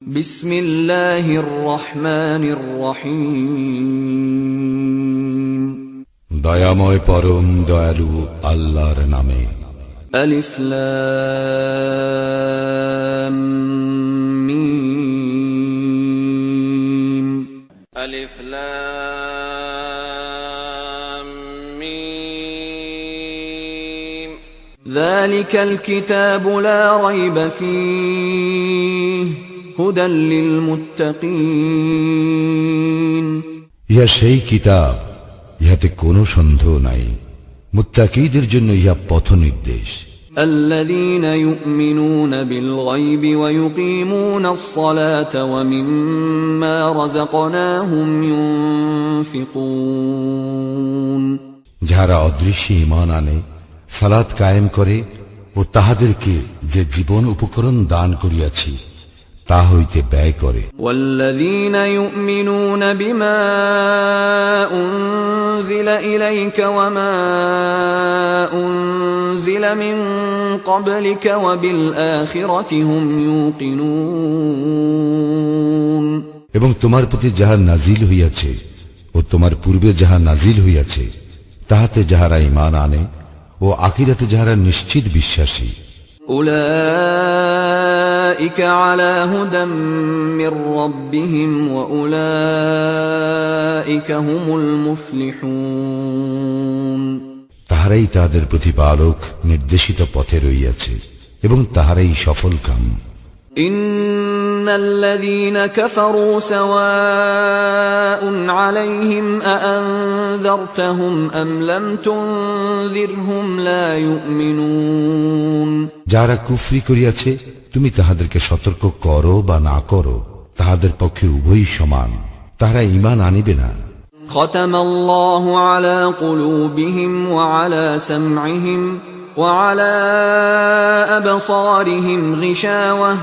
বিসমিল্লাহির রহমানির রহিম। দয়াময় পরম দয়ালু আল্লাহর নামে। আলিফ লাম মিম। আলিফ লাম মিম। যালিকাল কিতাবু লা রাইবা ফীহি হুদাল লিল মুত্তাকিন। ইহা সেই কিতাব, ইহাতে কোনো সন্দেহ নাই, মুত্তাকীদের জন্য ইহা পথ নির্দেশ। আল্লাযীনা ইউমিনুনা বিল গায়বি ওয়া ইউকিমুনাস সালাতা ওয়া মিম্মা রাযাকনাহুম ইউনফিকুন। যারা অদৃশ্যে ঈমান আনে, সালাত কায়েম করে ও তাহাদেরকে যে জীবন উপকরণ দান করিয়াছি তা হইতে ব্যয় করে। ওয়াল্লাযীনা ইউমিনুনা বিমা উনজিলা ইলাইকা ওয়া মা উনজিলা মিন ক্বাবলিকা ওয়া বিল আখিরাতি হুম ইউকিনুন। এবং তোমার প্রতি যাহা নাজিল হইয়াছে ও তোমার পূর্বে যাহা নাজিল হইয়াছে তাহাতে যাহারা ঈমান আনে ও আখিরাতে যাহারা নিশ্চিত বিশ্বাসী। উলাইকা আলা হুদাম মির রাব্বিহিম ওয়া উলাইকা হুমুল মুফলিহুন। তাহারাই তাহাদের প্রতিপালক নির্দেশিত পথে রইয়াছে এবং তাহারাই সফলকাম। ইন্নাল্লাযীনা কাফারু সাওয়াউন আলাইহিম আআনযারতাহুম আম লাম তুনযিরহুম লা ইউমিনুন। যারা কুফরি করিয়াছে তুমি তাহাদেরকে সতর্ক করো বা না করো, তাহাদের পক্ষে উভয়ই সমান, তাহারা ঈমান আনিবে না। খাতামাল্লাহু আলা কুলুবিহিম ওয়া আলা সামঈহিম ওয়া আলা আবসারিহিম গিশাওয়াহ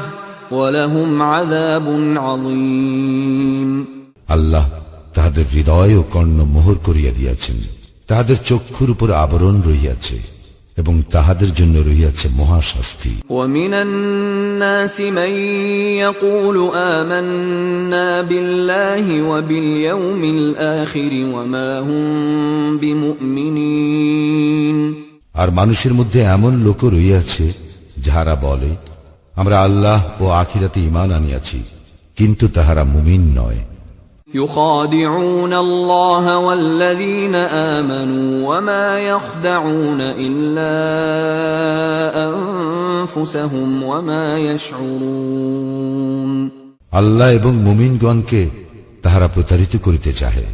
ওয়া লাহুম আযাবুন আযীম। আল্লাহ তাহাদের হৃদয় ও কর্ণ মোহর করিয়া দিয়াছেন, তাহাদের চক্ষুর উপর আবরণ রহিয়াছে এবং তাহাদের জন্য রহিয়াছে মহাশাস্তি। ওয়া মিনান নাসি মান ইয়াকুলু আমান্না বিল্লাহি ওয়া বিল ইয়াউমিল আখির ওয়া মা হুম বিমুমিনিন। আর মানুষের মধ্যে এমন লোক রহিয়াছে যাহারা বলে, আমরা আল্লাহ ও আখিরাতে ঈমান আনিয়াছি, কিন্তু তাহারা মুমিন নয়। يخادعون الله والذين آمنوا وما يخدعون إلا أنفسهم وما يشعرون। আল্লাহ এবং মুমিনগণকে তাহারা প্রতারিত করিতে চাহে,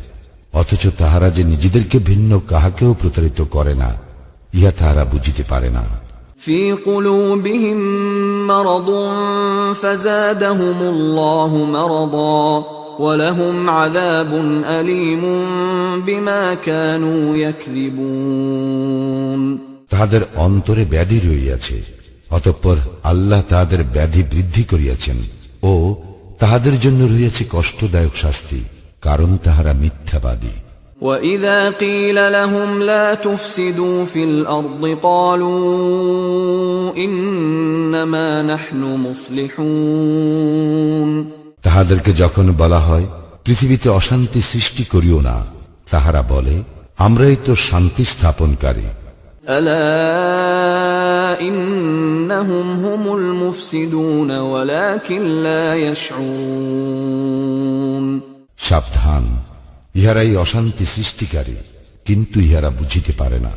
অথচ তাহারা যে নিজেদেরকে ভিন্ন কাহাকেও প্রতারিত করে না, ইহা তাহারা বুঝিতে পারে না। في قلوبهم مرض فزادهم الله مرضا وَلَهُمْ عَذَابٌ أَلِيمٌ بِمَا كَانُوا يَكْذِبُونَ। তাহাদের অন্তরে ব্যাধি রহিয়াছে, অতঃপর আল্লাহ তাহাদের ব্যাধি বৃদ্ধি করিয়াছেন ও তাহাদের জন্য রহিয়াছে কষ্টদায়ক শাস্তি, কারণ তাহারা মিথ্যাবাদী। وَإِذَا قِيلَ لَهُمْ لَا تُفْسِدُوا فِي الْأَرْضِ قَالُوا إِنَّمَا نَحْنُ مُصْلِحُونَ। তাহাদেরকে যখন বলা হয় পৃথিবীতে অশান্তি সৃষ্টি করিও না, তাহারা বলে, আমরাই তো শান্তি স্থাপনকারী। আলা ইন্নাহুম হুমুল মুফসিদুন ওয়ালাকিন লা ইয়াশউরুন। সাবধান, ইহারাই অশান্তি সৃষ্টিকারী, কিন্তু ইহারা বুঝিতে পারে না।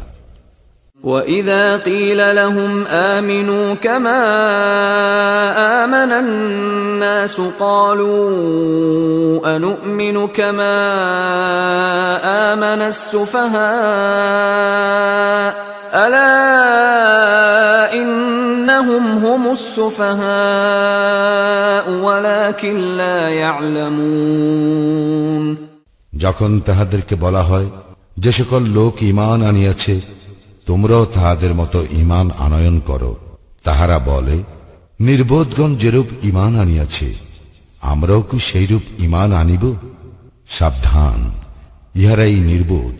وَإِذَا قِيلَ لَهُمْ آمِنُوا كَمَا آمَنَ النَّاسُ قَالُوا أَنُؤْمِنُ كَمَا آمَنَ السُّفَهَاءُ أَلَا إِنَّهُمْ هُمُ السُّفَهَاءُ وَلَكِنْ لَا يَعْلَمُونَ। যখন তাহাদেরকে বলা হয়, যে সকল লোক ঈমান আনিয়াছে তোমরাও তাহাদের মতো ঈমান আনয়ন করো, তাহারা বলে, নির্বোধগণ যেরূপ ঈমান আনিয়াছে আমরাও কি সেইরূপ ঈমান আনিব? সাবধান, ইহারাই নির্বোধ,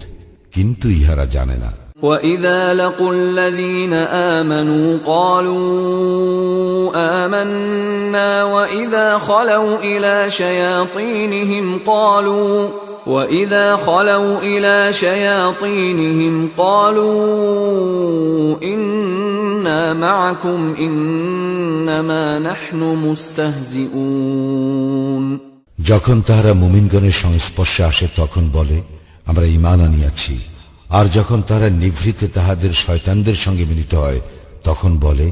কিন্তু ইহারা জানে না। وَإِذَا لَقُوا الَّذِينَ آمَنُوا قَالُوا آمَنَّا وَإِذَا خَلَوْا إِلَى شَيَاطِينِهِمْ قَالُوا إِنَّا مَعَكُمْ إِنَّمَا نَحْنُ مُسْتَهْزِئُونَ যখন তাহারা মুমিনগণের সংস্পর্শে আসে তখন বলে, আমরা ঈমান আনিয়াছি। আর যখন তাহারা নিভৃতে তাহাদের শয়তানদের সঙ্গে মিলিত হয় তখন বলে,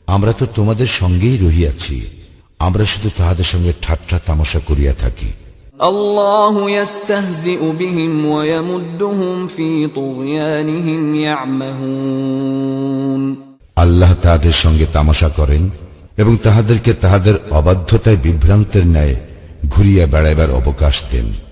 আমরা তো তোমাদের সঙ্গেই রহিয়াছি, আমরা শুধু তাহাদের সঙ্গে ঠাট্টা তামাশা করিয়া থাকি। আল্লাহু ইস্তাহজিউ বিহিম ওয়া ইয়ামুদ্দুহুম ফি তুগয়ানিহিম ইয়ামাহুন। আল্লাহ তাহাদের সঙ্গে তামাশা করেন এবং তাহাদেরকে তাহাদের অবাধ্যতায় বিভ্রান্তের ন্যায় ঘুরিয়া বেড়াইবার অবকাশ দেন।